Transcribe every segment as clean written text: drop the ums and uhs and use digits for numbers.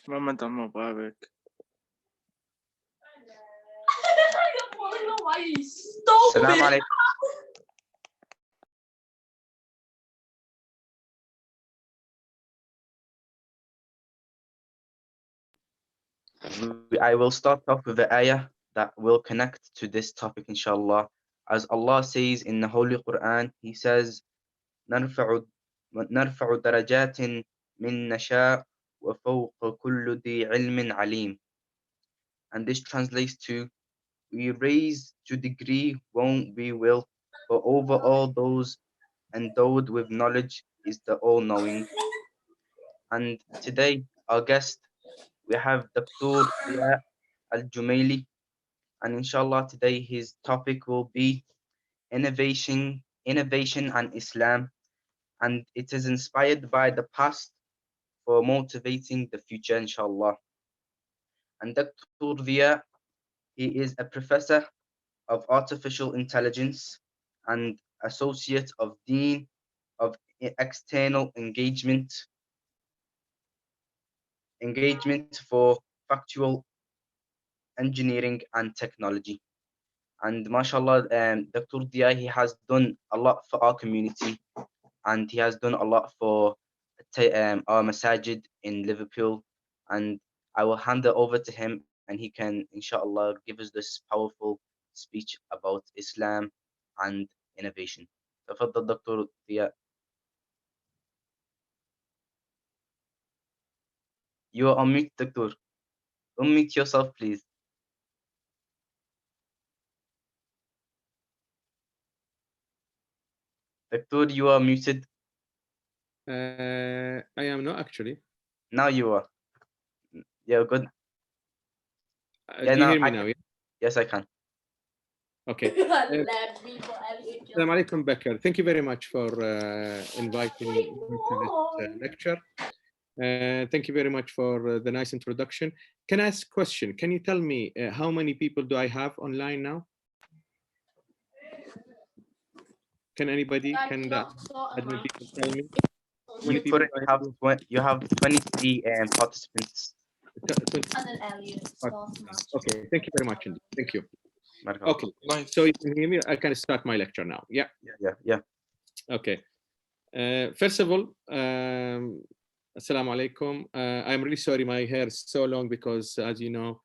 Ramadan Mubarak. Assalamu alaikum. I will start off with the ayah that will connect to this topic, inshallah. As Allah says in the Holy Quran, He says, نرفع درجات من نشاء وفوق كل ذي علم عليم. And this translates to, we raise to degree whom we will, but over all those endowed with knowledge is the all-knowing. And today, our guest, we have Dr. Dhiya Al-Jumeily, and inshallah today his topic will be innovation and Islam, and it is inspired by the past for motivating the future, inshallah. And Dr. Dhiya, he is a professor of artificial intelligence and associate of Dean of external engagement for factual engineering and technology. And mashallah, Dr. Dhiya, he has done a lot for our community, and he has done a lot for our masajid in Liverpool. And I will hand it over to him, and he can, inshallah, give us this powerful speech about Islam and innovation. تفضل Dr. Dhiya. You are on mute, Doctor. Unmute yourself, please. Doctor, you are muted. I am not actually. Now you are. Yeah, good. Do you hear me now? Yeah? Yes, I can. Okay. Assalamu alaikum, Becker. Thank you very much for inviting me to this lecture. Thank you very much for the nice introduction. Can I ask a question? Can you tell me how many people do I have online now? Can anybody? Can the admin people tell me? You have 23 participants. Okay, thank you very much indeed. Thank you. Okay, so you can hear me. I can start my lecture now. Yeah. Yeah. Okay. First of all, Assalamu alaikum. I'm really sorry my hair is so long because, as you know,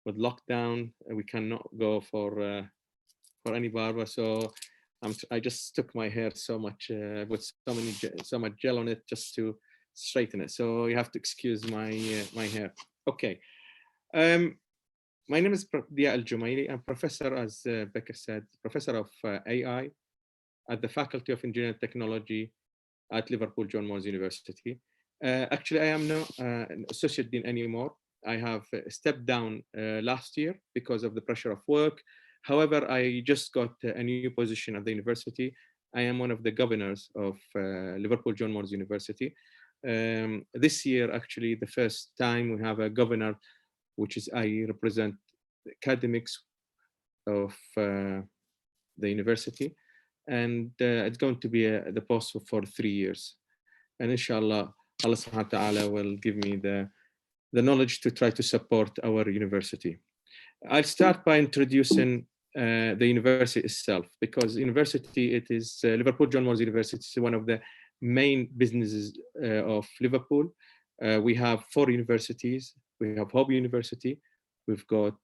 with lockdown, we cannot go for any barber. So I just took my hair so much with so much gel on it just to straighten it. So you have to excuse my my hair. Okay. My name is Dhiya Al-Jumeily. I'm professor, as Becker said, professor of AI at the Faculty of Engineering and Technology at Liverpool John Moores University. Actually, I am not an associate dean anymore. I have stepped down last year because of the pressure of work. However, I just got a new position at the university. I am one of the governors of Liverpool John Moores University. This year, actually, the first time we have a governor, which is I represent the academics of the university. And it's going to be the post for 3 years. And inshallah, Allah subhanahu wa ta'ala will give me the knowledge to try to support our university. I'll start by introducing the university itself, because university, it is Liverpool John Moores University is one of the main businesses of Liverpool. We have 4 universities. We have Hobby University. We've got,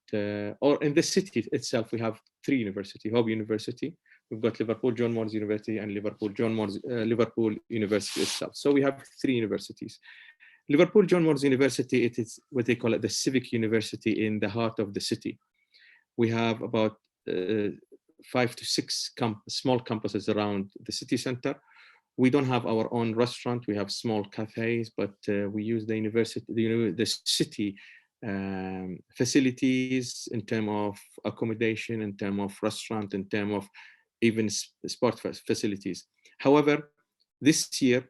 or in the city itself, we have 3 universities, Hobby University. We've got Liverpool John Moores University and Liverpool John Moores Liverpool University itself. So we have 3 universities. Liverpool John Moores University, it is what they call it, the civic university in the heart of the city. We have about 5 to 6 small campuses around the city center. We don't have our own restaurant. We have small cafes, but we use the university, the city facilities in terms of accommodation, in terms of restaurant, in terms of even sport facilities. However, this year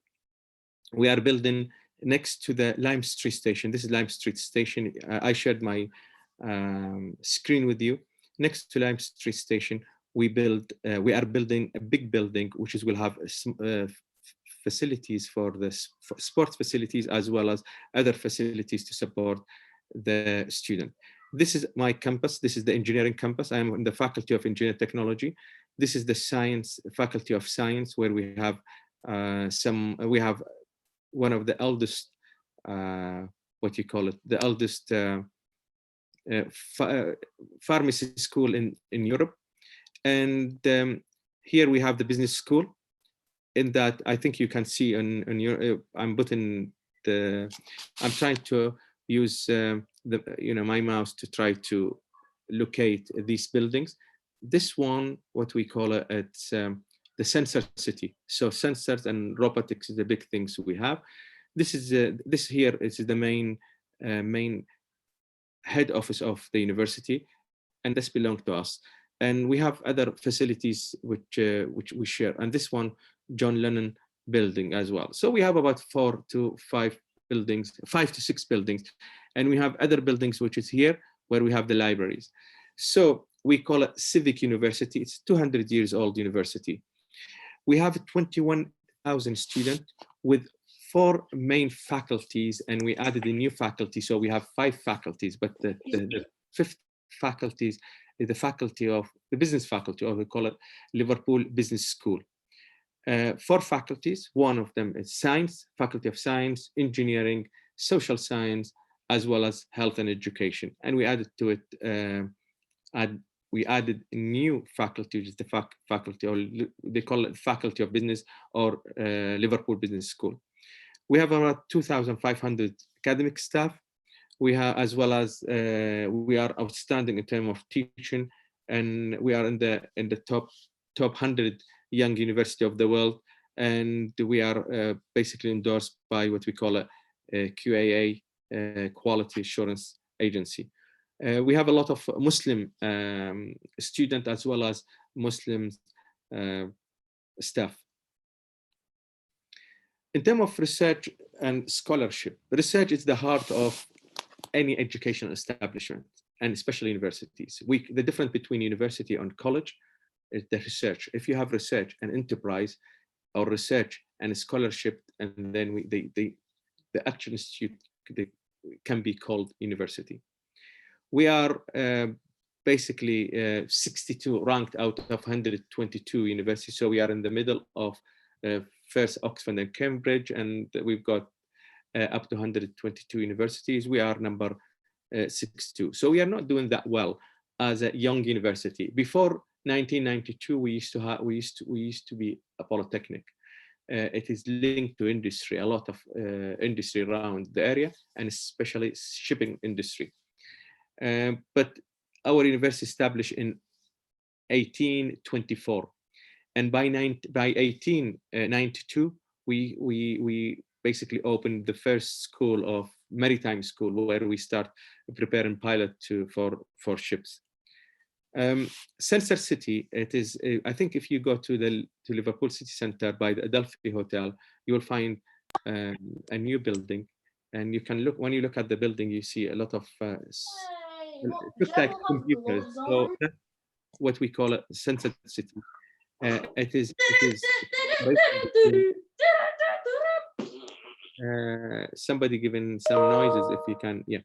we are building next to the Lime Street station. This is Lime Street station. I shared my screen with you. Next to Lime Street station, we are building a big building, which will have facilities for sports facilities, as well as other facilities to support the student. This is my campus. This is the engineering campus. I am in the Faculty of Engineering Technology. This is the science Faculty of Science, where we have one of the eldest, the eldest pharmacy school in Europe. And here we have the business school. In that, I think you can see on your, I'm trying to use my mouse to try to locate these buildings. This one, what we call it, it's the sensor city. So sensors and robotics is the big things we have. This is the main head office of the university, and this belongs to us. And we have other facilities which we share. And this one, John Lennon building as well. So we have about 4 to 5 buildings, 5 to 6 buildings. And we have other buildings, which is here, where we have the libraries. So we call it Civic University. It's 200 years old university. We have 21,000 students with 4 main faculties, and we added a new faculty. So we have 5 faculties, but the 5th faculty is the faculty of the business faculty, or we call it Liverpool Business School. 4 faculties. One of them is science, Faculty of Science, Engineering, Social Science, as well as Health and Education. And we added to it, we added a new faculty, which is the faculty, or they call it Faculty of Business, or Liverpool Business School. We have around 2,500 academic staff. We have, as well as we are outstanding in terms of teaching, and we are in the top 100 young university of the world, and we are basically endorsed by what we call a QAA, Quality Assurance Agency. We have a lot of Muslim students as well as Muslim staff. In terms of research and scholarship, research is the heart of any educational establishment, and especially universities. The difference between university and college is the research. If you have research and enterprise, or research and scholarship, and then the actual institute can be called university. We are basically 62 ranked out of 122 universities. So we are in the middle of first Oxford and Cambridge, and we've got up to 122 universities. We are number 62. So we are not doing that well as a young university. Before 1992, we used to be a polytechnic. It is linked to industry, a lot of industry around the area, and especially shipping industry. But our university established in 1824, and by 1892 we basically opened the first school of maritime school, where we start preparing pilot for ships. Sensor City, it is, I think if you go to Liverpool City Centre by the Adelphi Hotel, you will find a new building, and you can look, when you look at the building, you see a lot of looks like computers. So that's what we call a Sensor City. It is somebody giving some noises, if you can, yeah.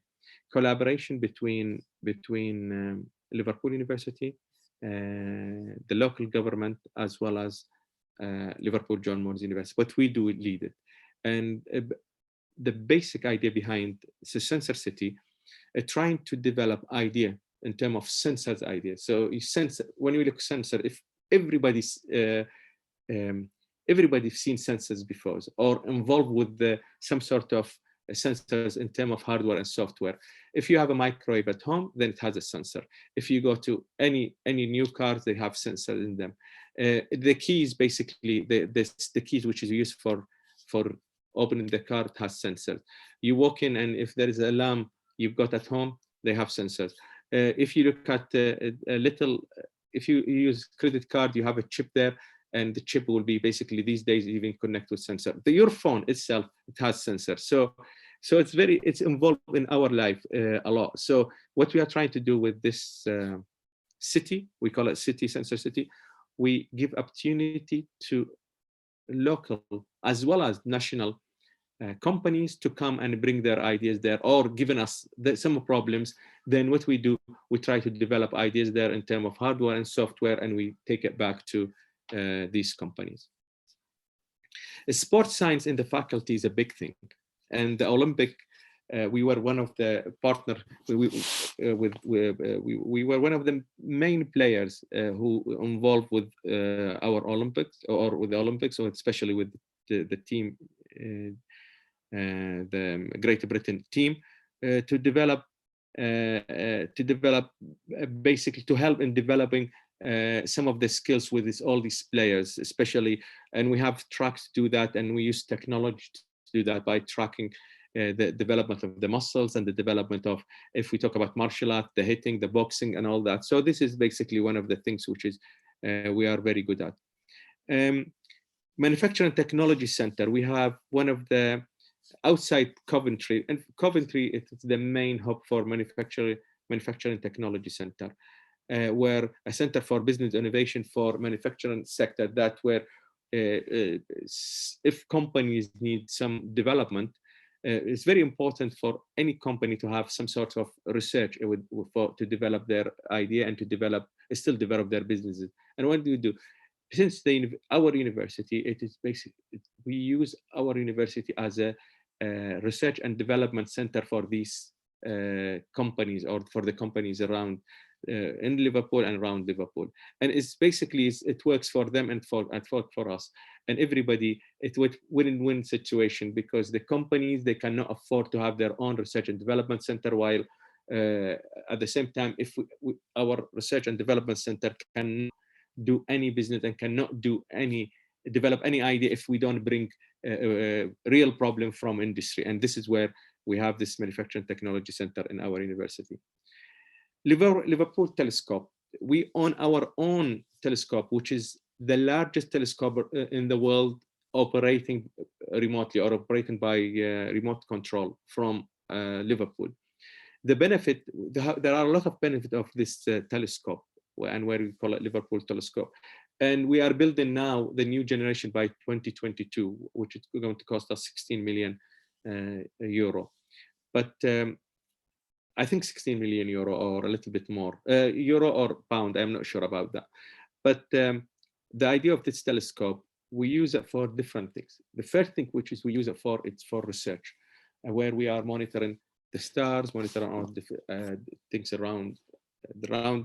Collaboration between Liverpool University, the local government, as well as Liverpool John Moores University, but we do lead it. And the basic idea behind the Sensor City, trying to develop idea in terms of sensors idea. So you sense, when you look sensor, if everybody's seen sensors before, or involved with some sort of sensors in terms of hardware and software. If you have a microwave at home, then it has a sensor. If you go to any new cars, they have sensors in them. The keys, basically, the keys which is used for opening the car, it has sensors. You walk in, and if there is an alarm you've got at home, they have sensors. If you look at if you use credit card, you have a chip there, and the chip will be basically these days even connect with sensor. Your phone itself, it has sensors. So it's involved in our life a lot. So what we are trying to do with this city, we call it City Sensor City. We give opportunity to local as well as national companies to come and bring their ideas there, or given us some problems. Then what we do, we try to develop ideas there in terms of hardware and software, and we take it back to these companies. Sports science in the faculty is a big thing, and the Olympic, we were one of the partner. We were one of the main players who involved with our Olympics, or with the Olympics, or especially with the team, the Great Britain team, to develop basically to help in developing some of the skills with all these players, especially, and we have tracks to do that, and we use technology to do that by tracking the development of the muscles and the development of, if we talk about martial art, the hitting, the boxing, and all that. So this is basically one of the things which is we are very good at. Manufacturing Technology Center, we have one of the outside Coventry, and Coventry is the main hub for Manufacturing Technology Center, where a center for business innovation for manufacturing sector, that where if companies need some development, it's very important for any company to have some sort of research to develop their idea and to still develop their businesses. And what do you do? Since our university, it is basically, we use our university as a research and development center for these companies, or for the companies around in Liverpool and around Liverpool. And it's basically, it works for them and for us and everybody. It's a win-win situation, because the companies, they cannot afford to have their own research and development center, while at the same time, if our research and development center can do any business and cannot develop any idea if we don't bring a real problem from industry. And this is where we have this Manufacturing Technology Center in our university. Liverpool Telescope, we own our own telescope, which is the largest telescope in the world, operating remotely, or operating by remote control from Liverpool. The benefit, there are a lot of benefits of this telescope, and where we call it Liverpool Telescope. And we are building now the new generation by 2022, which is going to cost us 16 million euro. But I think 16 million euro, or a little bit more, euro or pound, I'm not sure about that. But the idea of this telescope, we use it for different things. The first thing, which is we use it for, it's for research, where we are monitoring the stars, monitoring all the things around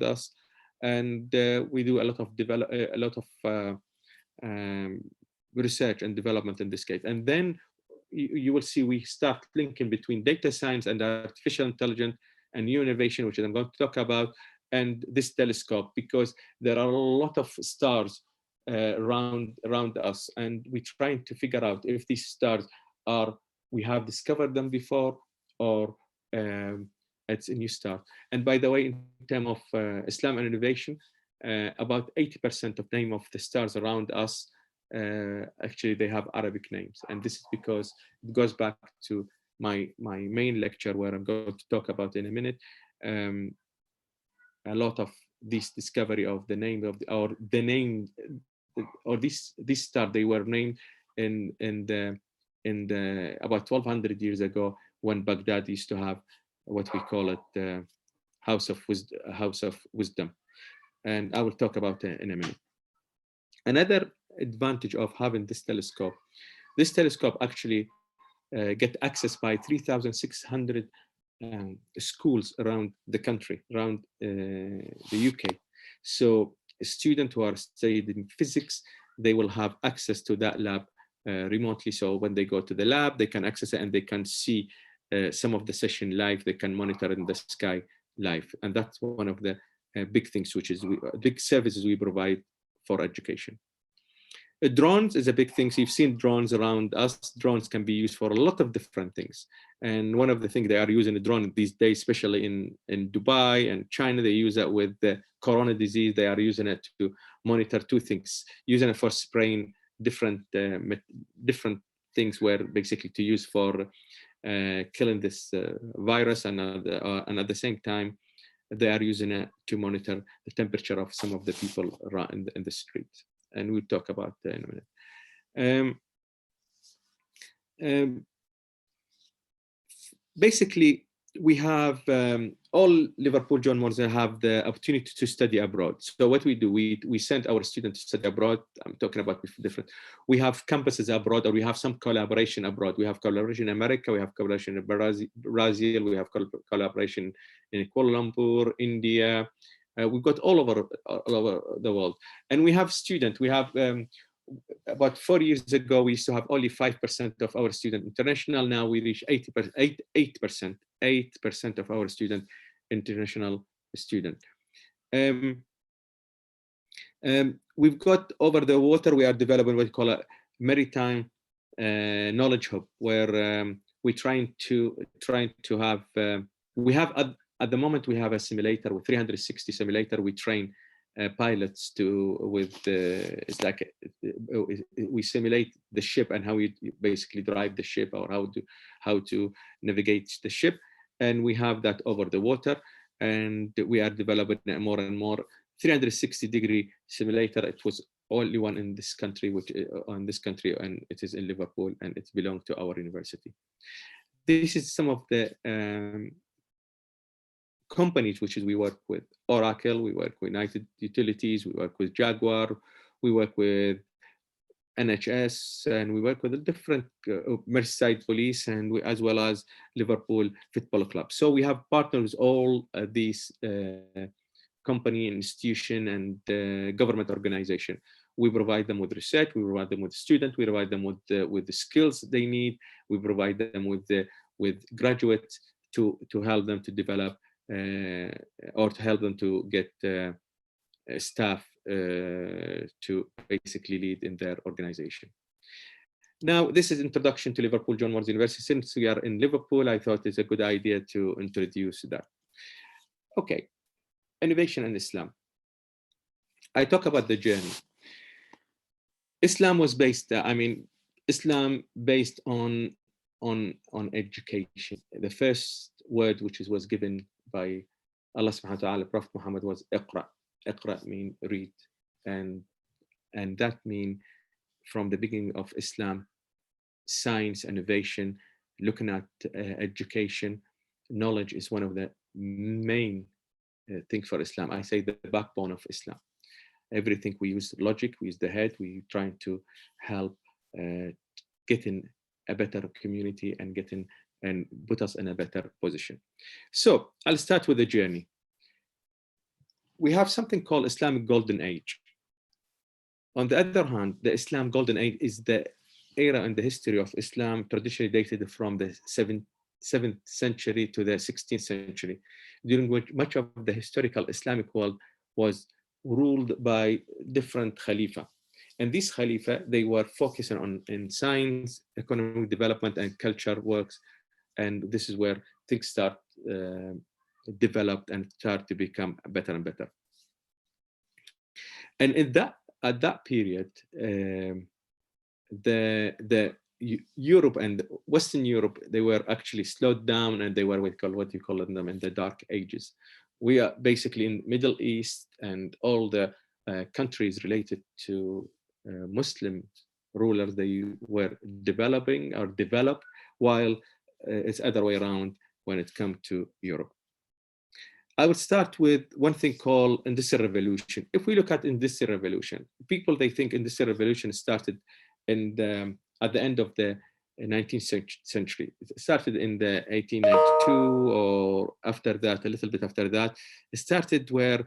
us, and we do a lot of research and development in this case. And then you will see we start linking between data science and artificial intelligence and new innovation, which I'm going to talk about, and this telescope, because there are a lot of stars around us, and we're trying to figure out if these stars we have discovered them before, or it's a new star. And by the way, in terms of Islam and innovation, about 80% of name of the stars around us, actually they have Arabic names. And this is because it goes back to my main lecture, where I'm going to talk about in a minute. A lot of this discovery of the name of this star, they were named in the about 1200 years ago, when Baghdad used to have what we call it House of Wisdom. And I will talk about it in a minute. Another advantage of having this telescope actually get access by 3,600 schools around the country, around the UK. So students who are studying physics, they will have access to that lab remotely. So when they go to the lab, they can access it, and they can see some of the session live. They can monitor in the sky live. And that's one of the big things, which is big services we provide for education. Drones is a big thing. So you've seen drones around us. Drones can be used for a lot of different things. And one of the things they are using a drone these days, especially in Dubai and China, they use it with the corona disease. They are using it to monitor two things, using it for spraying different things, where basically to use for killing this virus, and at the same time, they are using it to monitor the temperature of some of the people around in the streets. And we'll talk about that in a minute. Basically, we have all Liverpool John Moores have the opportunity to study abroad. So what we do, we send our students to study abroad. I'm talking about different. We have campuses abroad, or we have some collaboration abroad. We have collaboration in America. We have collaboration in Brazil. We have collaboration in Kuala Lumpur, India. We've got all over the world, and we have students. We have about 4 years ago, we used to have only 5% of our students international. Now we reach 8% of our student international student. We've got over the water, we are developing what we call a maritime knowledge hub, where we're trying to have, we have at the moment, we have a simulator with 360 simulator. We train pilots it's like we simulate the ship and how you basically drive the ship, or how to navigate the ship, and we have that over the water, and we are developing more and more 360-degree simulator. It was only one in this country, and it is in Liverpool, and it belongs to our university. This is some of the companies which we work with. Oracle, we work with United Utilities, we work with Jaguar, we work with NHS, and we work with the different Merseyside Police, and as well as Liverpool Football Club. So we have partners, all these company, institution, and government organization. We provide them with research, we provide them with students, we provide them with the skills they need, we provide them with graduates to help them to develop or to help them to get staff to basically lead in their organization. Now, this is introduction to Liverpool John Moores University. Since we are in Liverpool, I thought it's a good idea to introduce that. Okay, innovation in Islam. I talk about the journey. Islam was based, Islam based on education. The first word which was given by Allah subhanahu wa ta'ala, Prophet Muhammad, was Iqra. Iqra means read. And that means from the beginning of Islam, science, innovation, looking at education, knowledge is one of the main things for Islam. I say the backbone of Islam. Everything we use logic, we use the head, we trying to help getting a better community and put us in a better position. So I'll start with the journey. We have something called Islamic Golden Age. On the other hand, the Islam Golden Age is the era in the history of Islam traditionally dated from the 7th century to the 16th century, during which much of the historical Islamic world was ruled by different Khalifa. And these Khalifa, they were focusing on in science, economic development, and culture works. And this is where things start developed and start to become better and better. And at that period, the Europe and Western Europe, they were actually slowed down, and they were what you call them in the Dark Ages. We are basically in Middle East, and all the countries related to Muslim rulers, they were developing or developed, while it's other way around when it comes to Europe. I would start with one thing called Industrial Revolution. If we look at Industrial Revolution, people, they think Industrial Revolution started at the end of the 19th century. It started in the 1892, or after that, a little bit after that. It started where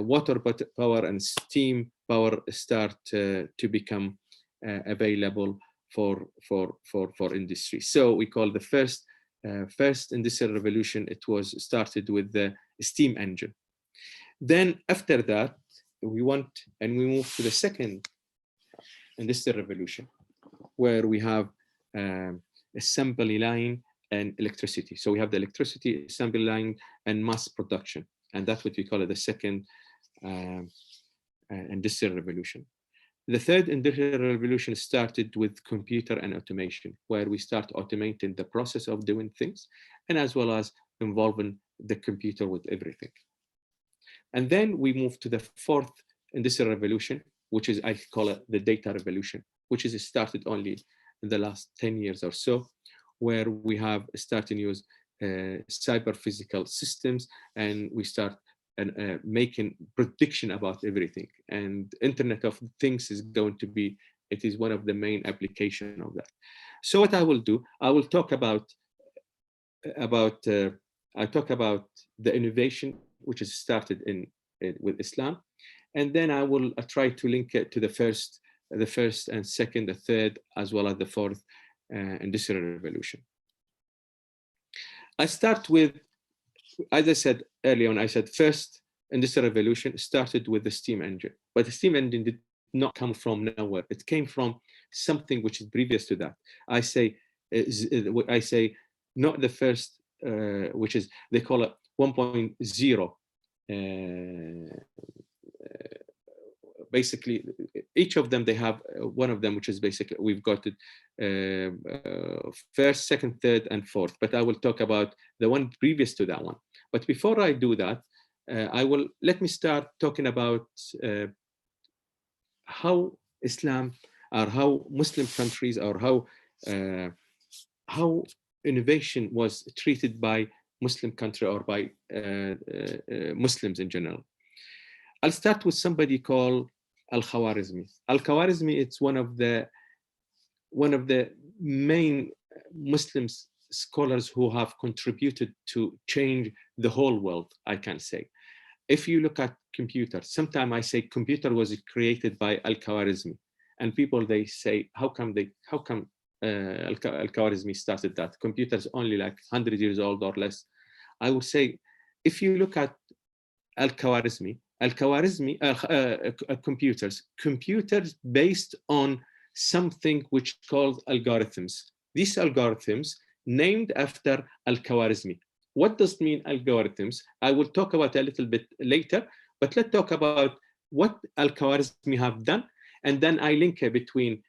water power and steam power start to become available for industry. So we call the first Industrial Revolution, it was started with the steam engine. Then after that, we moved to the second Industrial Revolution, where we have assembly line and electricity. So we have the electricity, assembly line, and mass production. And that's what we call it, the second Industrial Revolution. The third Industrial Revolution started with computer and automation, where we start automating the process of doing things, and as well as involving the computer with everything. And then we move to the fourth Industrial Revolution, which is, I call it the data revolution, which is started only in the last 10 years or so, where we have started to use cyber physical systems, and we start making prediction about everything. And Internet of Things is going to be, it is one of the main application of that. So what I will do, I will talk about the innovation which is started with Islam, and then I will try to link it to the first and second, the third, as well as the fourth industrial revolution. I start with, as I said earlier on, I said first industrial revolution started with the steam engine, but the steam engine did not come from nowhere. It came from something which is previous to that. I say not the first, which is, they call it 1.0. Basically, each of them, they have one of them, which is basically, we've got it first, second, third, and fourth. But I will talk about the one previous to that one. But before I do that, let me start talking about how Islam, or how Muslim countries, or how innovation was treated by Muslim country, or by Muslims in general. I'll start with somebody called Al-Khwarizmi. Al-Khwarizmi, it's one of the main Muslim scholars who have contributed to change the whole world, I can say. If you look at computers, sometimes I say computer was created by Al-Khwarizmi, and people, they say, how come Al-Khwarizmi started that? Computers only like 100 years old or less. I would say, if you look at Al-Khwarizmi, computers based on something which called algorithms. These algorithms named after Al-Khwarizmi. What does mean algorithms? I will talk about a little bit later, but let's talk about what Al-Khwarizmi have done, and then I link it between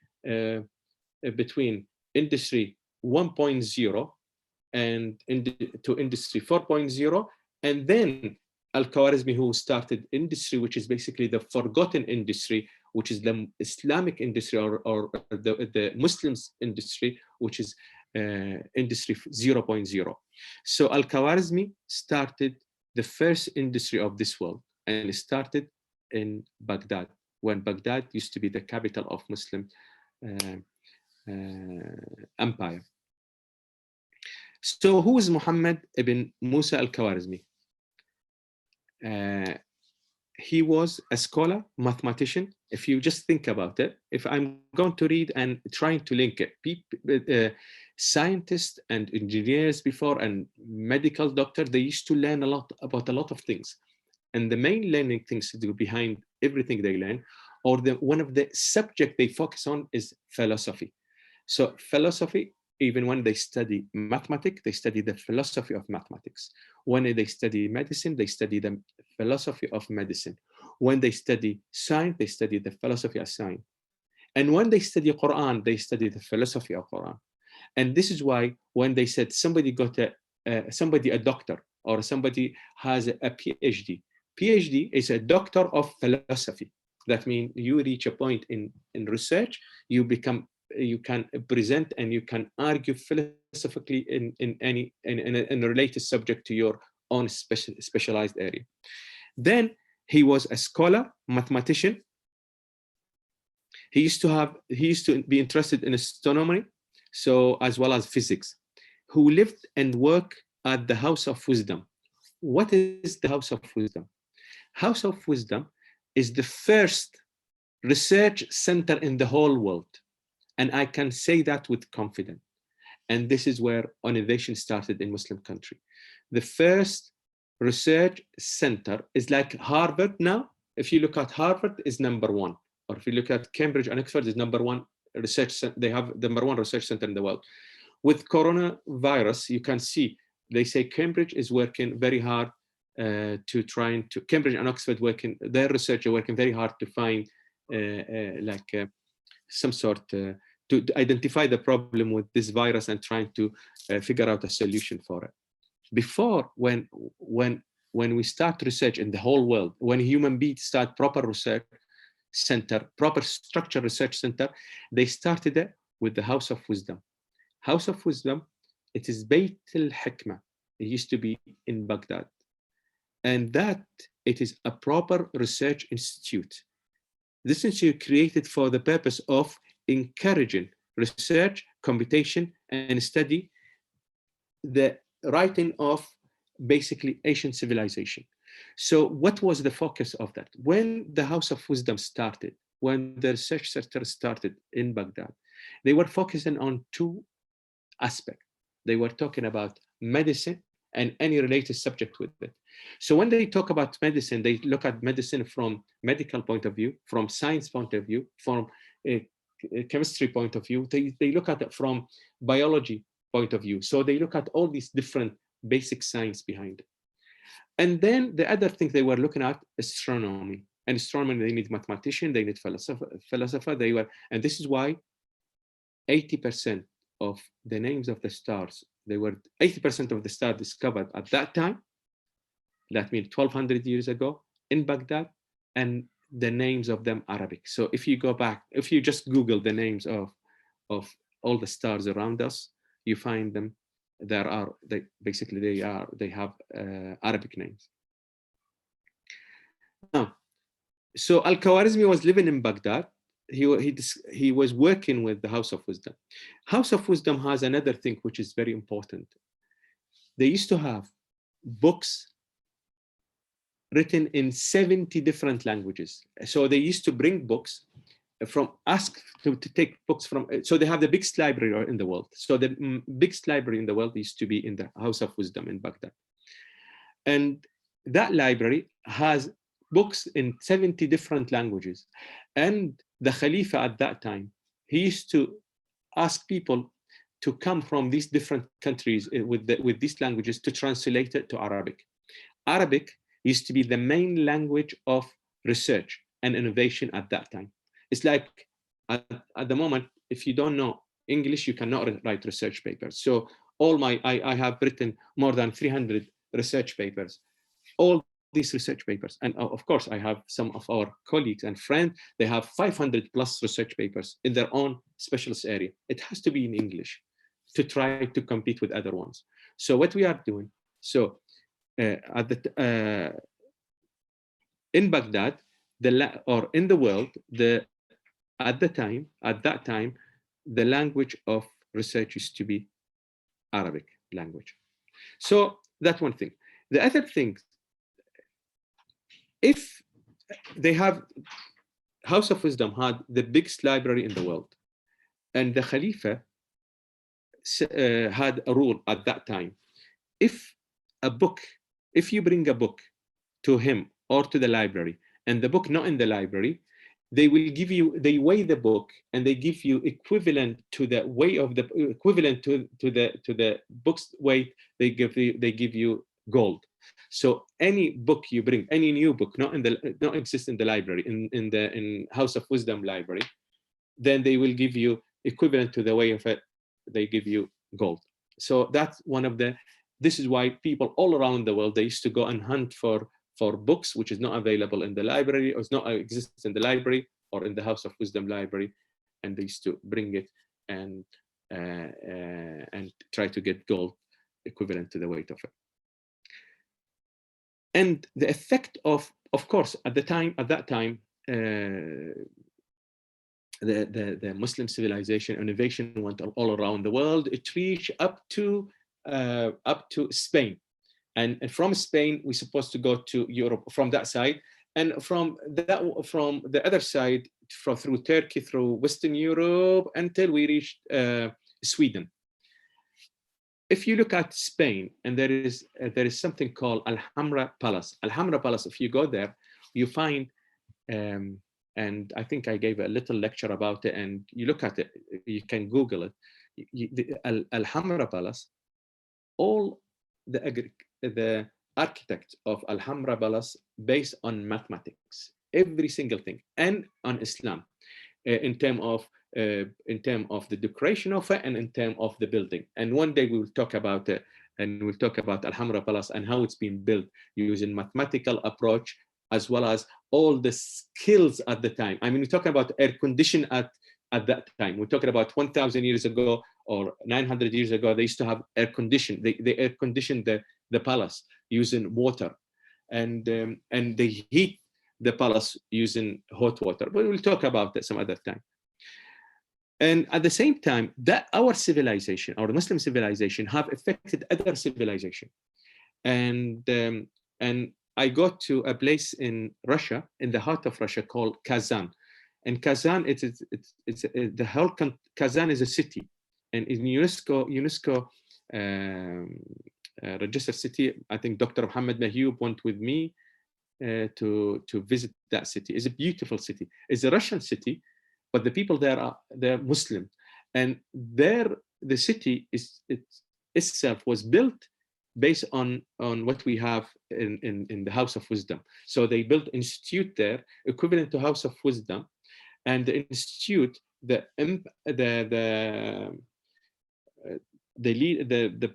Industry 1.0 and to Industry 4.0, and then Al-Khwarizmi, who started industry, which is basically the forgotten industry, which is the Islamic industry, or the Muslims industry, which is Industry 0.0. So Al-Khwarizmi started the first industry of this world, and it started in Baghdad, when Baghdad used to be the capital of Muslim empire. So who is Muhammad ibn Musa al-Khwarizmi? He was a scholar, mathematician. If you just think about it, if I'm going to read and trying to link it, scientists and engineers before, and medical doctors, they used to learn a lot about a lot of things. And the main learning things to do behind everything they learn, or one of the subject they focus on, is philosophy. So philosophy, even when they study mathematics, they study the philosophy of mathematics. When they study medicine, they study the philosophy of medicine. When they study science, they study the philosophy of science. And when they study Quran, they study the philosophy of Quran. And this is why when they said somebody got a doctor, or somebody has a PhD. PhD is a doctor of philosophy. That means you reach a point in research, you can present and you can argue philosophically in a related subject to your own specialized area. Then he was a scholar, mathematician. He used to be interested in astronomy, so as well as physics, who lived and worked at the House of Wisdom. What is the House of Wisdom? House of Wisdom is the first research center in the whole world. And I can say that with confidence. And this is where innovation started in Muslim country. The first research center is like Harvard now. If you look at Harvard, is number one. Or if you look at Cambridge and Oxford, is number one research center. They have the number one research center in the world. With coronavirus, you can see, they say Cambridge is working very hard Cambridge and Oxford their researchers are working very hard to find some sort to identify the problem with this virus and trying to figure out a solution for it. Before, when we start research in the whole world, when human beings start proper research, center, proper structured research center. They started it with the House of Wisdom. House of Wisdom, it is Bayt al-Hikmah. It used to be in Baghdad. And that, it is a proper research institute. This institute created for the purpose of encouraging research, computation, and study the writing of basically ancient civilization. So what was the focus of that? When the House of Wisdom started, when the research center started in Baghdad, they were focusing on two aspects. They were talking about medicine and any related subject with it. So when they talk about medicine, they look at medicine from medical point of view, from science point of view, from a chemistry point of view. They look at it from biology point of view. So they look at all these different basic science behind it. And then the other thing they were looking at, astronomy. And astronomy, they need mathematician, they need philosopher, they were, and this is why 80% of the names of the stars, they were 80% of the stars discovered at that time, that means 1200 years ago in Baghdad, and the names of them Arabic. So if you go back, if you just Google the names of all the stars around us, you find them, they have Arabic names. Now, so Al-Khwarizmi was living in Baghdad. He was working with the House of Wisdom. House of Wisdom has another thing which is very important. They used to have books written in 70 different languages. So they used to bring books from, to take books from, so they have the biggest library in the world. So the biggest library in the world used to be in the House of Wisdom in Baghdad. And that library has books in 70 different languages. And the Khalifa at that time, he used to ask people to come from these different countries with these languages to translate it to Arabic. Arabic used to be the main language of research and innovation at that time. It's like at the moment, if you don't know English, you cannot write research papers. So I have written more than 300 research papers, all these research papers. And of course, I have some of our colleagues and friends, they have 500 plus research papers in their own specialist area. It has to be in English to try to compete with other ones. So what we are doing, so in Baghdad, or in the world, at that time, the language of research used to be Arabic language. So that's one thing. The other thing, if they have, House of Wisdom had the biggest library in the world, and the Khalifa had a rule at that time. If you bring a book to him or to the library, and the book not in the library, they will give you, they weigh the book and they give you equivalent to the weight of the, equivalent to the book's weight, they give you gold. So any book you bring, any new book, not exist in the library, in House of Wisdom library, then they will give you equivalent to the weight of it, they give you gold. So that's one of the, this is why people all around the world, they used to go and hunt for books which is not available in the library, or is not exists in the library or in the House of Wisdom library, and they used to bring it and try to get gold equivalent to the weight of it. And the effect of course, at that time, the Muslim civilization innovation went all around the world. It reached up to Spain. And from Spain, we're supposed to go to Europe from that side. And from the other side, through Turkey, through Western Europe, until we reached Sweden. If you look at Spain, and there is something called Alhambra Palace. Alhambra Palace, if you go there, you find, and I think I gave a little lecture about it, and you look at it, you can Google it. The Alhambra Palace, all the architect of Alhambra Palace based on mathematics, every single thing, and on Islam, in terms of the decoration of it and in terms of the building. And one day we will talk about it, and we'll talk about Alhambra Palace and how it's been built using mathematical approach as well as all the skills at the time. I mean, we're talking about air condition at that time. We're talking about 1,000 years ago or 900 years ago. They used to have air condition. They air conditioned the palace using water, and they heat the palace using hot water. But we'll talk about that some other time. And at the same time, that our civilization, our Muslim civilization, have affected other civilization. And I got to a place in Russia, in the heart of Russia, called Kazan. And Kazan, the whole Kazan is a city, and in UNESCO registered city. I think Dr. Muhammad Mahyoob went with me to visit that city. It's a beautiful city. It's a Russian city, but the people there they're Muslim, and the city itself was built based on what we have in the House of Wisdom. So they built an institute there equivalent to House of Wisdom, and the institute, the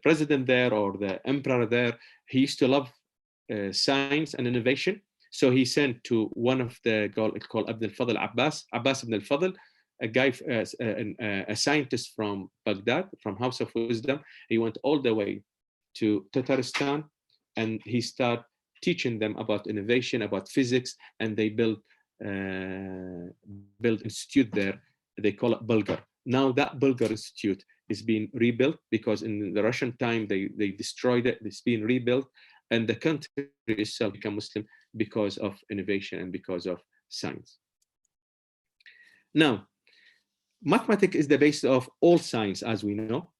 president there, or the emperor there, he used to love science and innovation. So he sent to one of the called Abdul Fadl Abbas ibn al-Fadl, a guy, a scientist from Baghdad, from House of Wisdom. He went all the way to Tatarstan, and he started teaching them about innovation, about physics, and they built institute there. They call it Bulgar. Now that Bulgar institute is being rebuilt, because in the Russian time they destroyed it. It's being rebuilt, and the country itself became Muslim because of innovation and because of science. Now, mathematics is the basis of all science, as we know,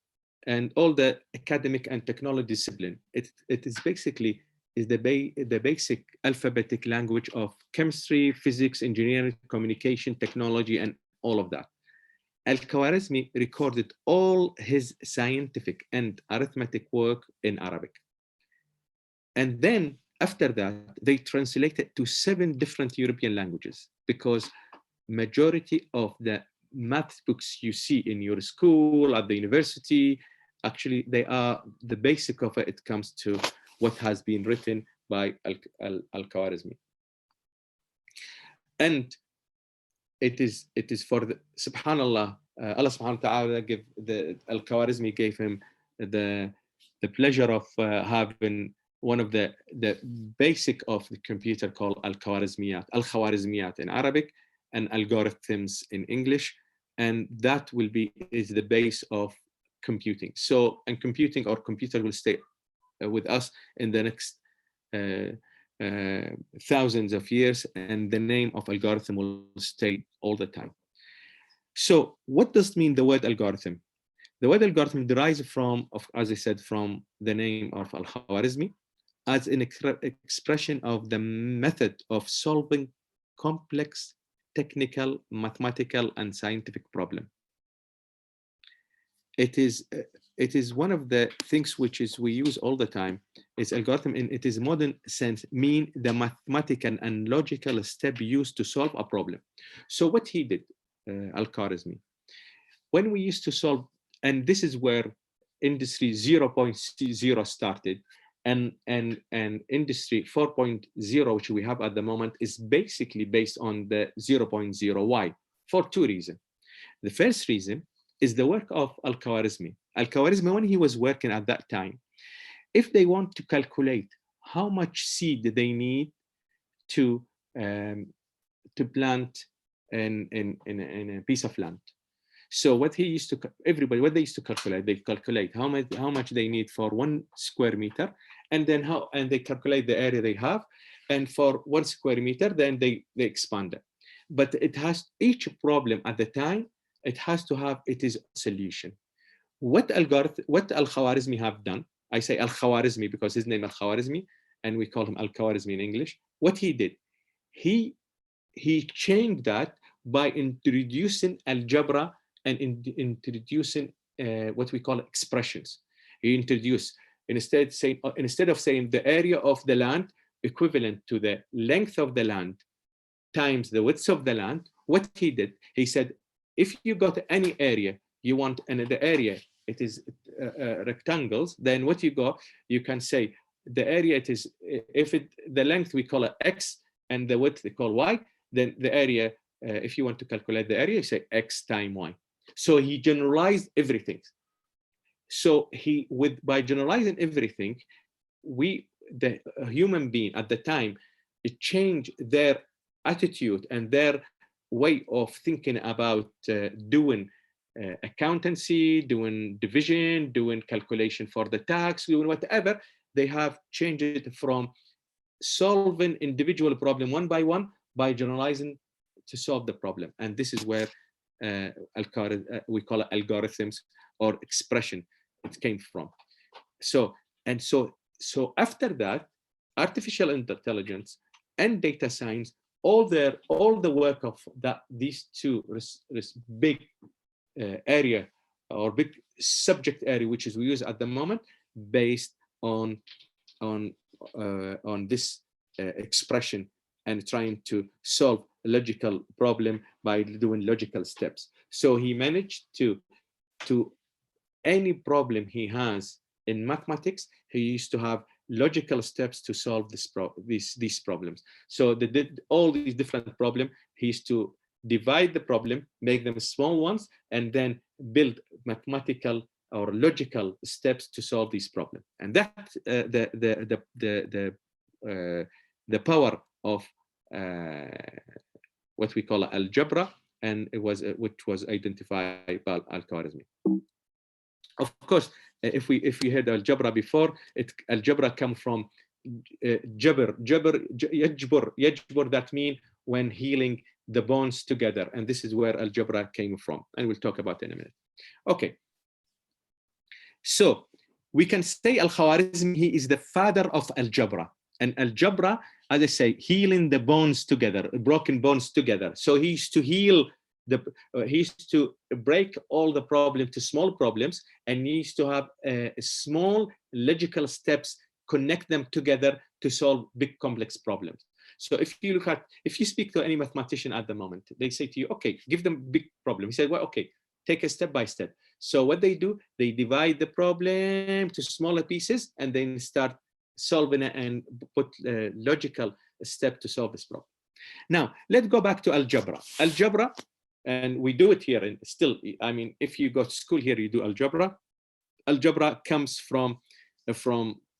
and all the academic and technology discipline. It is basically the basic alphabetic language of chemistry, physics, engineering, communication, technology, and all of that. Al-Khwarizmi recorded all his scientific and arithmetic work in Arabic. And then after that, they translated to 7 different European languages, because majority of the math books you see in your school, at the university, actually they are the basic of it. It comes to what has been written by Al-Khwarizmi. And it is for the, subhanallah, Allah subhanahu wa ta'ala gave Al-Khwarizmi gave him the pleasure of having one of the basic of the computer called Al-Khwarizmiyat in Arabic, and algorithms in English, and that is the base of computing. So, and computing or computer will stay with us in the next thousands of years, and the name of algorithm will stay all the time. So what does mean the word algorithm? The word algorithm derives from, as I said, from the name of Al-Khwarizmi, as an expression of the method of solving complex technical, mathematical, and scientific problem. It is one of the things which we use all the time. It's algorithm in its modern sense mean the mathematical and logical step used to solve a problem. So what he did, Al-Khwarizmi, when we used to solve, and this is where industry 0.0 started, and industry 4.0, which we have at the moment, is basically based on the 0.0. Why? For 2 reasons. The first reason is the work of Al-Khwarizmi. Al-Khwarizmi, when he was working at that time, if they want to calculate how much seed they need to plant in a piece of land. So what he used to, what they used to calculate, they calculate how much they need for 1 square meter, and then they calculate the area they have, and for 1 square meter, then they expand it. But it has, each problem at the time, it has to have its solution. What Al-Khwarizmi have done, I say Al-Khwarizmi because his name Al-Khwarizmi, and we call him Al-Khwarizmi in English. What he did, he changed that by introducing algebra and introducing what we call expressions. He introduced, instead of saying the area of the land equivalent to the length of the land times the width of the land, what he did, he said, if you got any area you want, and the area it is rectangles, then what you got, you can say the area it is, the length we call it x, and the width they call y, then the area, if you want to calculate the area, you say x times y. So he generalized everything. So by generalizing everything, the human being at the time, it changed their attitude and their way of thinking about doing accountancy, doing division, doing calculation for the tax, doing whatever. They have changed it from solving individual problem one by one by generalizing to solve the problem. And this is where we call it algorithms or expression it came from. So after that, artificial intelligence and data science, all the work of these two big area or big subject area, which is we use at the moment, based on this expression and trying to solve a logical problem by doing logical steps. So he managed to any problem he has in mathematics, he used to have logical steps to solve these problems. So they did all these different problems. He used to divide the problem, make them small ones, and then build mathematical or logical steps to solve these problems. And that's the power of what we call algebra, and which was identified by Al-Khwarizmi. Of course, if you heard algebra before, algebra come from jabr, that means when healing the bones together, and this is where algebra came from, and we'll talk about it in a minute. Okay, so we can say Al-Khwarizmi, he is the father of algebra, and algebra, as I say, healing the bones together, broken bones together. So he used to heal he used to break all the problem to small problems, and he used to have small logical steps, connect them together to solve big complex problems. So if you speak to any mathematician at the moment, they say to you, okay, give them big problem. He said, well, okay, take it step by step. So what they do, they divide the problem to smaller pieces and then start solving it and put a logical step to solve this problem. Now, let's go back to algebra. Algebra, and we do it here, and still, I mean, if you go to school here, you do algebra. Algebra comes from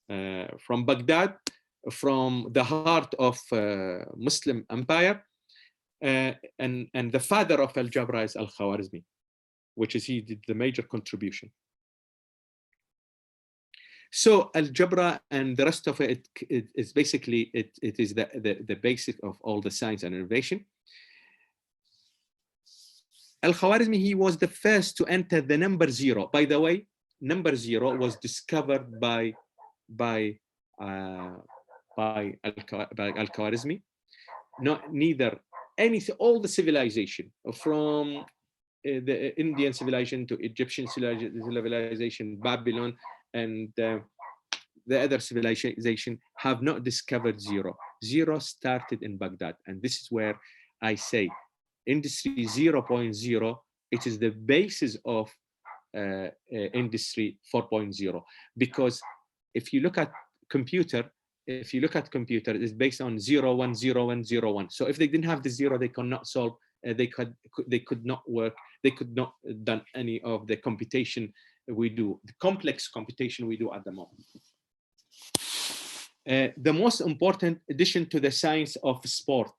Baghdad, from the heart of Muslim empire, and the father of algebra is Al-Khwarizmi, which is he did the major contribution. So algebra and the rest of it is basically it is the basic of all the science and innovation. Al-Khwarizmi, he was the first to enter the number zero. By the way, number zero was discovered by Al-Khwarizmi. All the civilization, from the Indian civilization to Egyptian civilization, Babylon, and the other civilization have not discovered zero. Zero started in Baghdad, and this is where I say industry 0.0, it is the basis of industry 4.0, because if you look at computer, it's based on 0, 1, 0, 1, 0, 1. So if they didn't have the zero, they could not solve, they could not work, they could not done any of the computation we do, the complex computation we do at the moment. The most important addition to the science of sport.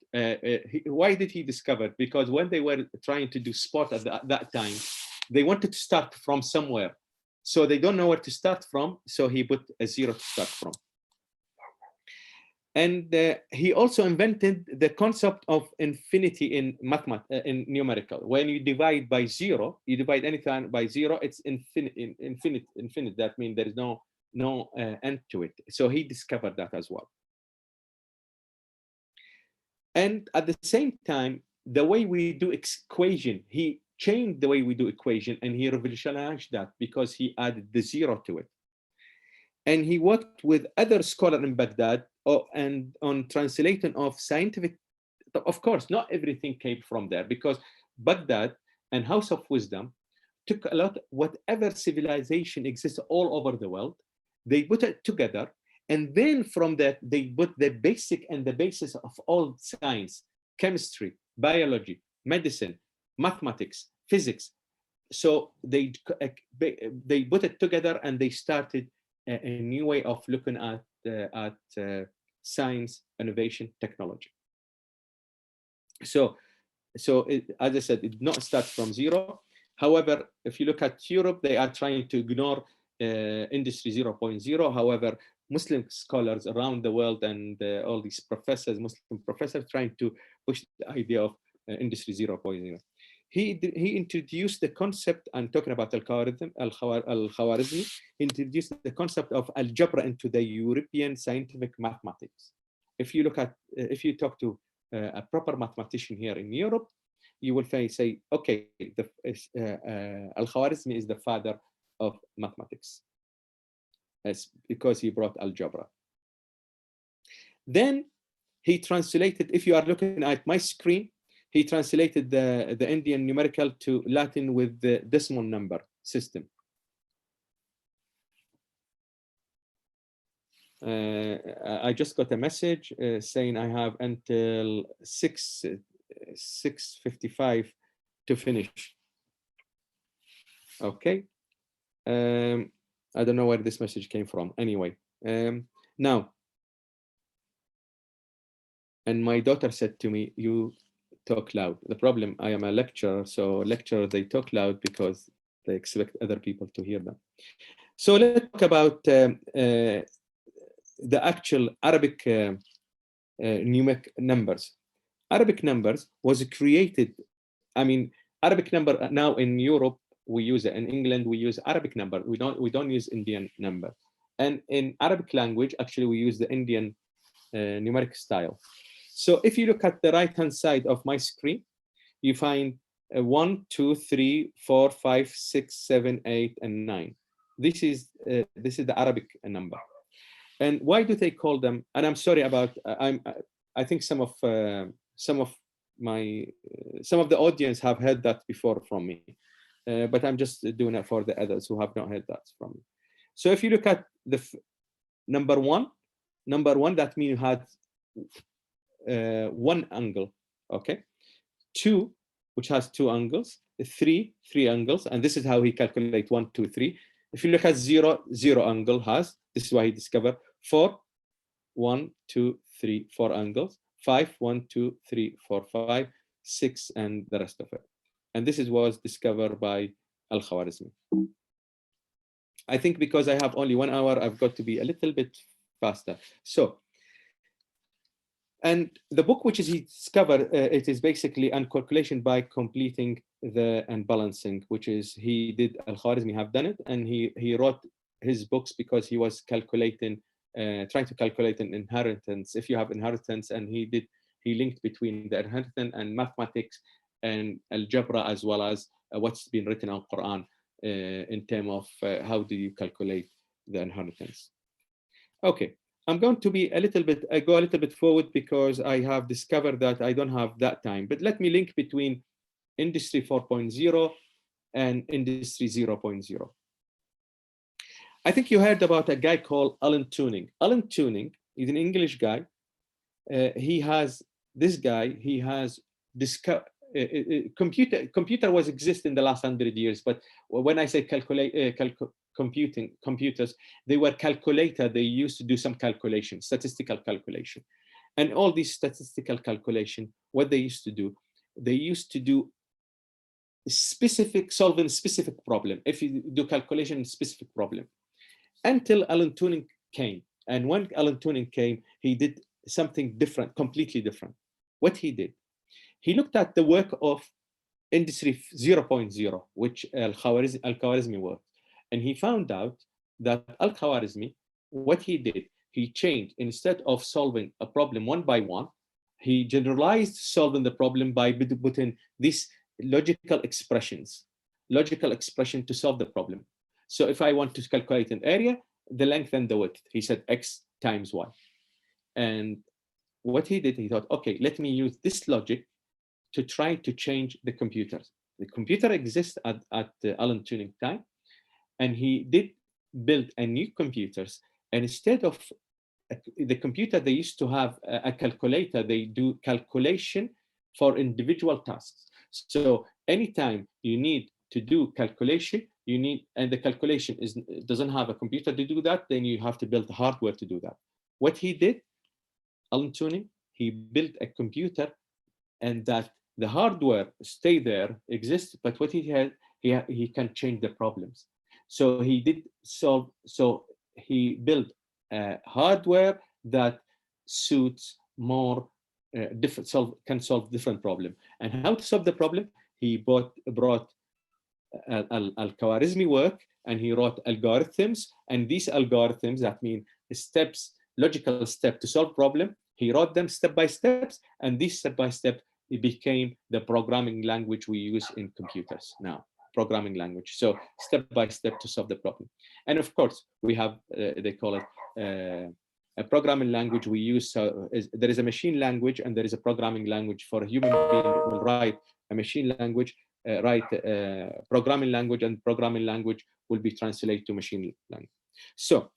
Why did he discover? Because when they were trying to do sport at that time, they wanted to start from somewhere. So they don't know where to start from. So he put a zero to start from. And he also invented the concept of infinity in mathematics, in numerical. When you divide by zero, you divide anything by zero, it's infinite. That means there is no end to it. So he discovered that as well. And at the same time, the way we do equation, he changed the way we do equation, and he revolutionized that because he added the zero to it. And he worked with other scholars in Baghdad and on translating of scientific. Of course, not everything came from there, because Baghdad and House of Wisdom took a lot, whatever civilization exists all over the world, they put it together And then from that, they put the basic and the basis of all science, chemistry, biology, medicine, mathematics, physics. So they put it together and they started a new way of looking at science, innovation, technology. So as I said, it did not start from zero. However, if you look at Europe, they are trying to ignore Industry 0.0. However, Muslim scholars around the world and all these professors, Muslim professors, trying to push the idea of Industry 0.0. He introduced the concept, I'm talking about Al-Khwarizmi, introduced the concept of algebra into the European scientific mathematics. If you talk to a proper mathematician here in Europe, you will say, okay, Al-Khwarizmi is the father of mathematics. It's because he brought algebra. Then he translated, if you are looking at my screen, he translated the Indian numerical to Latin with the decimal number system. I just got a message saying I have until 6:55 to finish. Okay. I don't know where this message came from. Anyway, now, and my daughter said to me, "You talk loud." The problem, I am a lecturer, so lecturers, they talk loud because they expect other people to hear them. So let's talk about the actual Arabic numeric numbers. Arabic numbers was created, Arabic number now in Europe, we use it. In England, we use Arabic number. We don't use Indian number. And in Arabic language, actually, we use the Indian numeric style. So if you look at the right-hand side of my screen, you find 1, 2, 3, 4, 5, 6, 7, 8, and 9. This is the Arabic number. And why do they call them? And I'm sorry about. I think some of the audience have heard that before from me, but I'm just doing it for the others who have not heard that from me. So if you look at the number one, that means you had one angle, okay? 2, which has 2 angles. 3 angles, and this is how he calculates 1, 2, 3. If you look at 0 angle has. This is why he discovered 4, 1, 2, 3, 4 angles. 5, 1, 2, 3, 4, 5, 6, and the rest of it. And this was discovered by Al-Khwarizmi. I think because I have only 1 hour, I've got to be a little bit faster. So, and the book which is he discovered, it is basically a calculation by completing and balancing, which is Al-Khwarizmi have done it, and he wrote his books because he was calculating, trying to calculate an inheritance. If you have inheritance, and he linked between the inheritance and mathematics and algebra, as well as what's been written on Quran in terms of how do you calculate the inheritance. Okay, I'm going to be go a little bit forward because I have discovered that I don't have that time, but let me link between Industry 4.0 and Industry 0.0. I think you heard about a guy called Alan Turing. Alan Turing is an English guy. He has discovered computer was exist in the last 100 years, but when I say computers, they were calculator. They used to do some calculation, statistical calculation, and all these statistical calculation. What they used to do solving specific problem. If you do calculation in specific problem, until Alan Turing came, and when Alan Turing came, he did something different, completely different. What he did, he looked at the work of Industry 0.0, which Al-Khwarizmi worked, and he found out that Al-Khwarizmi, what he did, he changed, instead of solving a problem one by one, he generalized solving the problem by putting these logical expression to solve the problem. So if I want to calculate an area, the length and the width, he said X times Y. And what he did, he thought, okay, let me use this logic to try to change the computers. The computer exists at Alan Turing time, and he did build a new computers. And instead of the computer, they used to have a calculator. They do calculation for individual tasks. So anytime you need to do calculation, you need, and the calculation doesn't have a computer to do that, then you have to build the hardware to do that. What he did, Alan Turing, he built a computer, and that the hardware stay there, exists, but what he had, he can change the problems. So he did solve, so he built hardware that suits more different, can solve different problem. And how to solve the problem? He brought al-Khwarizmi work, and he wrote algorithms, and these algorithms, that mean steps, logical step to solve problem, he wrote them step by steps, and this step by step, it became the programming language we use in computers now, programming language. So step by step to solve the problem. And of course, we have, they call it a programming language we use. So there is a machine language and there is a programming language. For a human being will write a machine language, write programming language, and programming language will be translated to machine language. So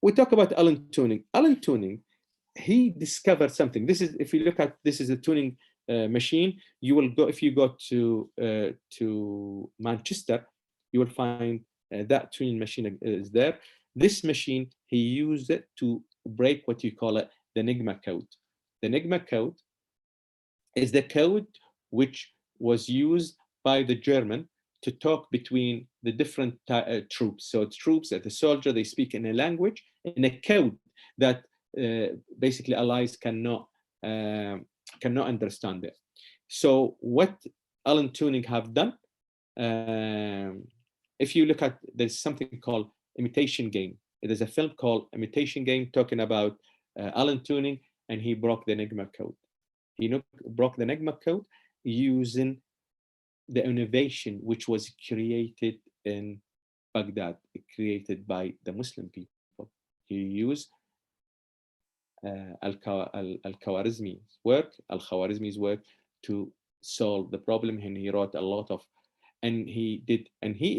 we talk about Alan Turing. Alan Turing, he discovered something. This is, if you look at, this is a Turing machine. You will go, if you go to Manchester, you will find that Turing machine is there. This machine, he used it to break what you call it, the Enigma code. The Enigma code is the code which was used by the German to talk between the different troops. So troops, the soldier, they speak in a language, in a code that basically allies cannot understand it. So what Alan Turing have done, if you look at, there's something called Imitation Game. There's a film called Imitation Game talking about Alan Turing, and he broke the Enigma code. He broke the Enigma code using the innovation which was created in Baghdad, created by the Muslim people. He used Al-Khwarizmi's work to solve the problem, and he wrote a lot of, and he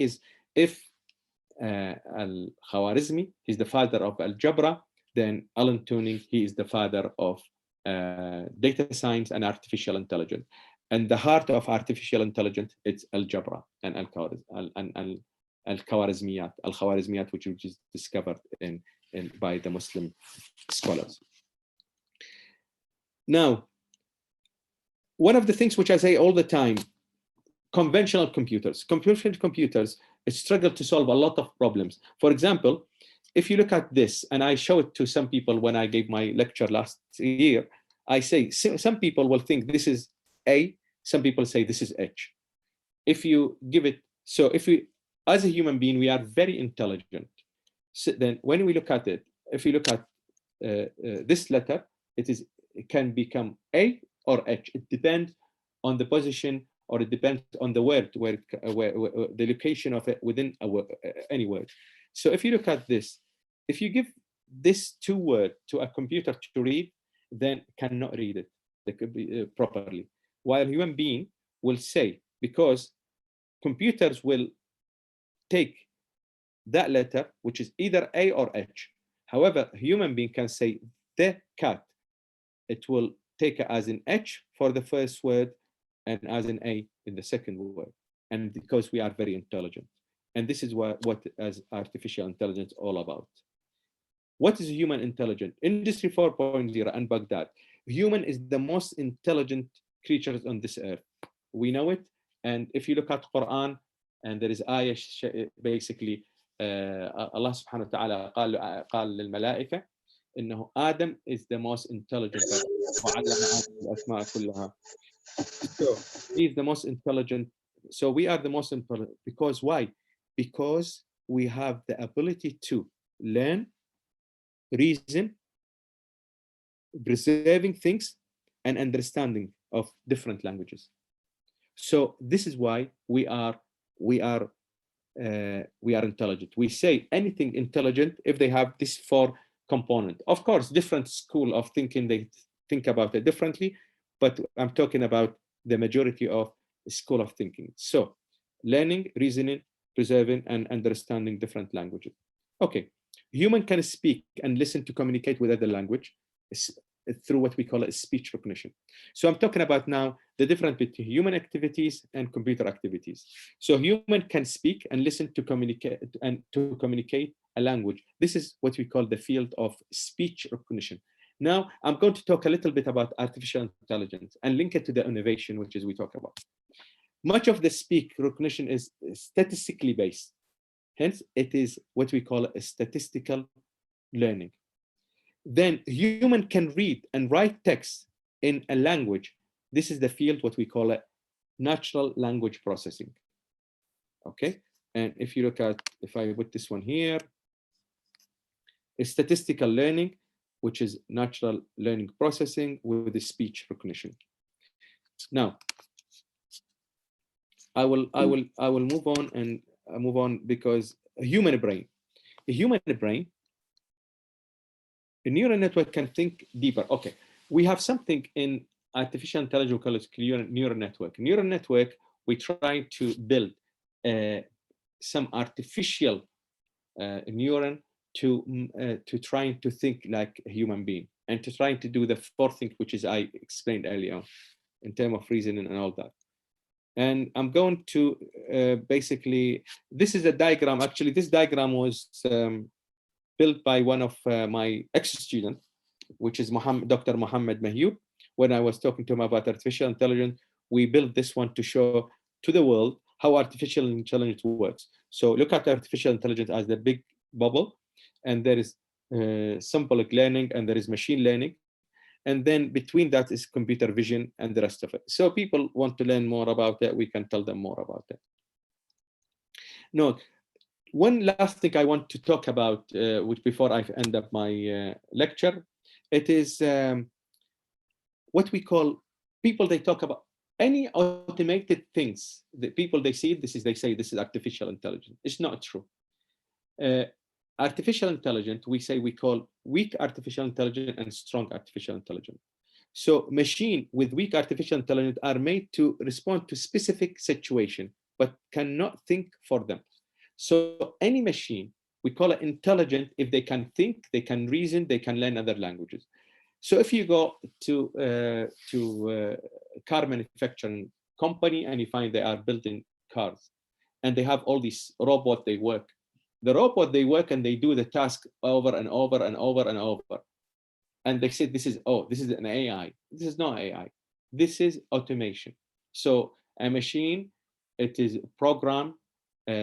is, if Al-Khwarizmi is the father of Al-Jabra, then Alan Turing, he is the father of data science and artificial intelligence. And the heart of artificial intelligence, it's Al-Jabra and Al-Khwarizmiyat, which is discovered by the Muslim scholars. Now, one of the things which I say all the time, conventional computers struggle to solve a lot of problems. For example, if you look at this, and I show it to some people when I gave my lecture last year, I say, some people will think this is A, some people say this is H. If you give it, so if we, as a human being, we are very intelligent. So then when we look at it, if you look at this letter, it can become A or H. It depends on the position, or it depends on the word, where the location of it within any word. So if you look at this, if you give this two words to a computer to read, then cannot read it properly. While a human being will say, because computers will take that letter, which is either A or H. However, a human being can say the cat. It will take it as an H for the first word and as an A in the second word. And because we are very intelligent. And this is what as artificial intelligence all about. What is human intelligence? Industry 4.0 and Baghdad. Human is the most intelligent creatures on this earth. We know it. And if you look at Quran, and there is ayah, basically, Allah subhanahu wa ta'ala قال للملائكة إنه Adam is the most intelligent. So he is the most intelligent. So we are the most intelligent. Because why? Because we have the ability to learn, reason, preserving things, and understanding of different languages. So this is why we are intelligent. We say anything intelligent if they have this 4 component. Of course, different school of thinking, they think about it differently, but I'm talking about the majority of school of thinking. So learning, reasoning, preserving, and understanding different languages. Okay, Human can speak and listen to communicate with other language through what we call a speech recognition. So I'm talking about now the difference between human activities and computer activities. So human can speak and listen to communicate a language. This is what we call the field of speech recognition. Now I'm going to talk a little bit about artificial intelligence and link it to the innovation, which is we talk about. Much of the speech recognition is statistically based. Hence, it is what we call a statistical learning. Then human can read and write text in a language. This is the field what we call a natural language processing. Okay, and if you look at, if I put this one here, is statistical learning, which is natural learning processing with the speech recognition. Now, I will move on and move on because a human brain, a neural network can think deeper. Okay, we have something in artificial intelligence called neural network. Neural network, we try to build some artificial neuron to trying to think like a human being and to trying to do the fourth thing, which is I explained earlier on in terms of reasoning and all that. And I'm going to basically, this is a diagram. Actually, this diagram was built by one of my ex-students, which is Dr. Mohammed Mahyoub. When I was talking to him about artificial intelligence, we built this one to show to the world how artificial intelligence works. So look at artificial intelligence as the big bubble, and there is symbolic learning, and there is machine learning. And then between that is computer vision and the rest of it. So people want to learn more about that, we can tell them more about that. No, one last thing I want to talk about, which before I end up my lecture, it is what we call people, they talk about any automated things, the people they see, they say this is artificial intelligence. It's not true. Artificial intelligence, we call weak artificial intelligence and strong artificial intelligence. So machine with weak artificial intelligence are made to respond to specific situation, but cannot think for them. So any machine, we call it intelligent if they can think, they can reason, they can learn other languages. So if you go to car manufacturing company and you find they are building cars and they have all these robots, they work. The robot, they work and they do the task over and over and over and over. And they say, this is an AI. This is not AI. This is automation. So a machine, it is programmed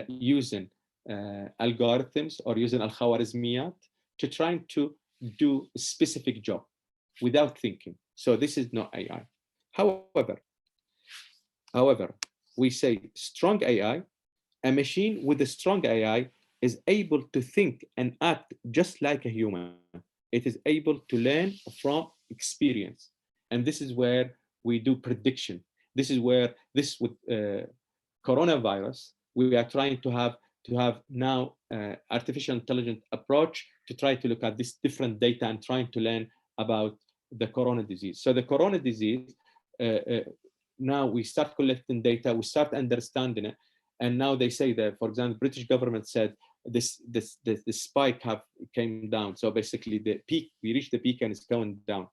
using algorithms or using al-Khwarizmiyat to trying to do a specific job without thinking. So this is not AI. However, we say strong AI, a machine with a strong AI is able to think and act just like a human. It is able to learn from experience. And this is where we do prediction. This is where this with coronavirus, we are trying to have now artificial intelligence approach to try to look at this different data and trying to learn about the corona disease. So the corona disease, now we start collecting data, we start understanding it. And now they say that, for example, British government said this spike came down. So basically the peak, we reached the peak and it's going down.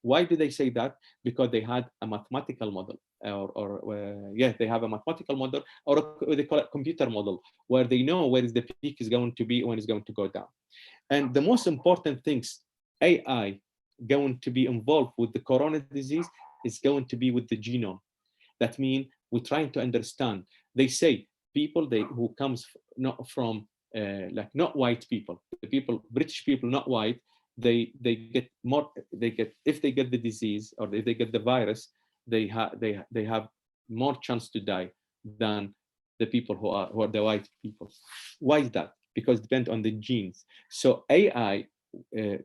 Why do they say that? Because they had a mathematical model, they have a mathematical model, or they call it computer model, where they know where is the peak is going to be, when it's going to go down. And the most important things, AI going to be involved with the corona disease is going to be with the genome. That means we're trying to understand. They say people who comes not from not white people, British people, not white, they get if they get the disease or if they get the virus, they have more chance to die than the people who are the white people. Why is that? Because it depends on the genes. So AI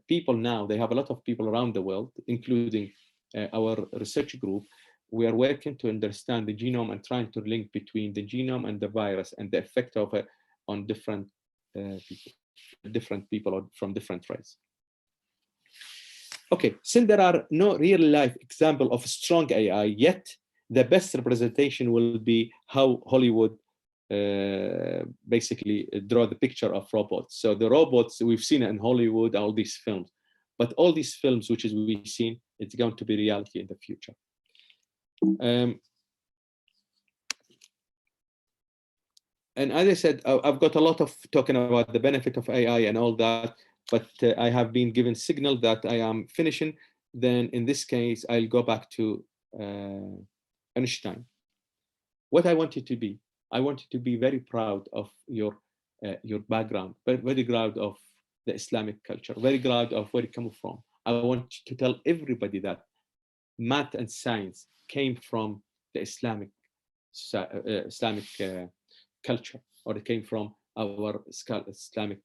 people now, they have a lot of people around the world, including our research group. We are working to understand the genome and trying to link between the genome and the virus and the effect of it on different people from different races. Okay, since there are no real life example of strong AI yet, the best representation will be how Hollywood basically draw the picture of robots. So the robots, we've seen it in Hollywood, all these films, but all these films which is we've seen, it's going to be reality in the future. And as I said, I've got a lot of talking about the benefit of AI and all that, but I have been given signal that I am finishing. Then in this case, I'll go back to Einstein. What I want you to be, I want you to be very proud of your background, but very proud of the Islamic culture, very proud of where you come from. I want you to tell everybody that math and science came from the Islamic culture, or it came from our Islamic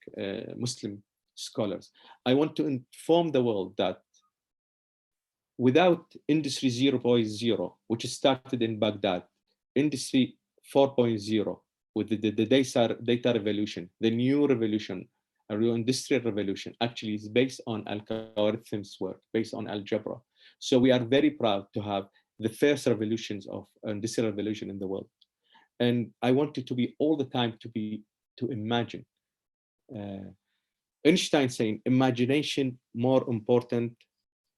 Muslim scholars. I want to inform the world that without Industry 0.0, which started in Baghdad, Industry 4.0, with the data revolution, the new revolution, a real industrial revolution, actually is based on algorithms work, based on algebra. So we are very proud to have the first revolutions of industrial revolution in the world. And I want you to be all the time to imagine. Einstein saying, imagination more important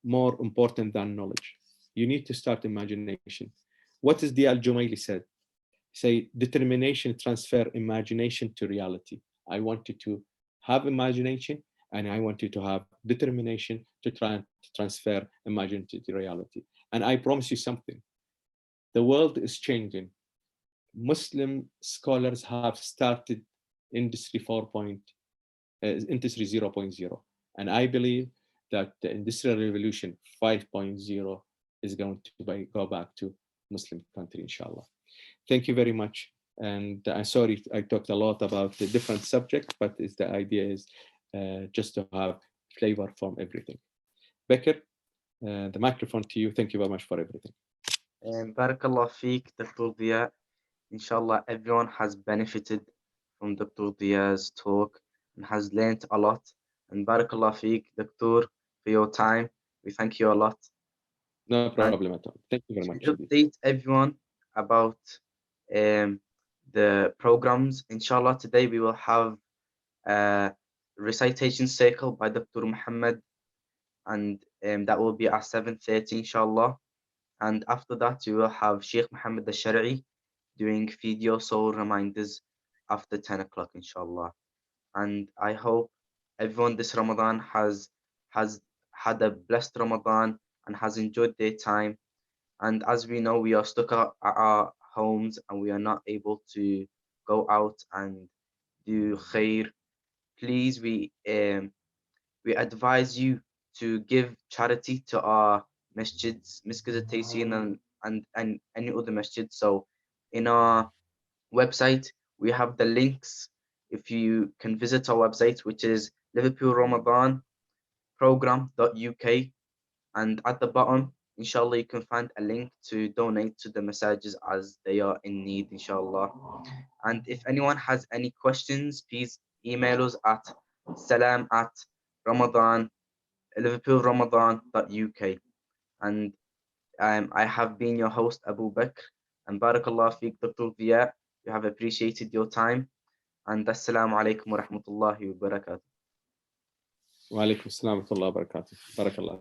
than knowledge. You need to start imagination. What is Dhiya Al-Jumeily said? Say, determination transfer imagination to reality. I want you to have imagination, and I want you to have determination to try and transfer imagination to reality. And I promise you something. The world is changing. Muslim scholars have started Industry 0.0, and I believe that the Industrial Revolution 5.0 is going to go back to Muslim country, inshallah. Thank you very much. And I'm sorry I talked a lot about the different subjects, but the idea is just to have flavor from everything. Becker, the microphone to you. Thank you very much for everything. Barakallah feek, Dr. Dhiya. Inshallah, everyone has benefited from Dr. Dhiya's talk and has learned a lot. And Barakallah feek, Dr. for your time. We thank you a lot. No problem at all. Thank you very much. To update everyone about the programs, inshallah, today we will have a recitation circle by Dr. Muhammad, and that will be at 7:30, inshallah. And after that, we will have Sheikh Muhammad al-Shari'i doing video soul reminders after 10 o'clock, inshallah. And I hope everyone this Ramadan has had a blessed Ramadan and has enjoyed their time. And as we know, we are stuck at our homes and we are not able to go out and do khair. Please, we advise you to give charity to our masjids, Masjid al-Taysiir and any other masjid. So in our website, we have the links. If you can visit our website, which is Liverpool Ramadan program.uk, and at the bottom, inshallah, you can find a link to donate to the massages as they are in need, inshallah. And if anyone has any questions, please email us at salam@Ramadan, liverpoolramadan.uk. And I have been your host, Abu Bakr, and Barakallah Feek, Dr. Dhiya. We have appreciated your time. And Assalamu alaikum wa rahmatullahi wa barakatuh. Wa alaikum assalam wa rahmatullahi wa barakatuh. Barakallah.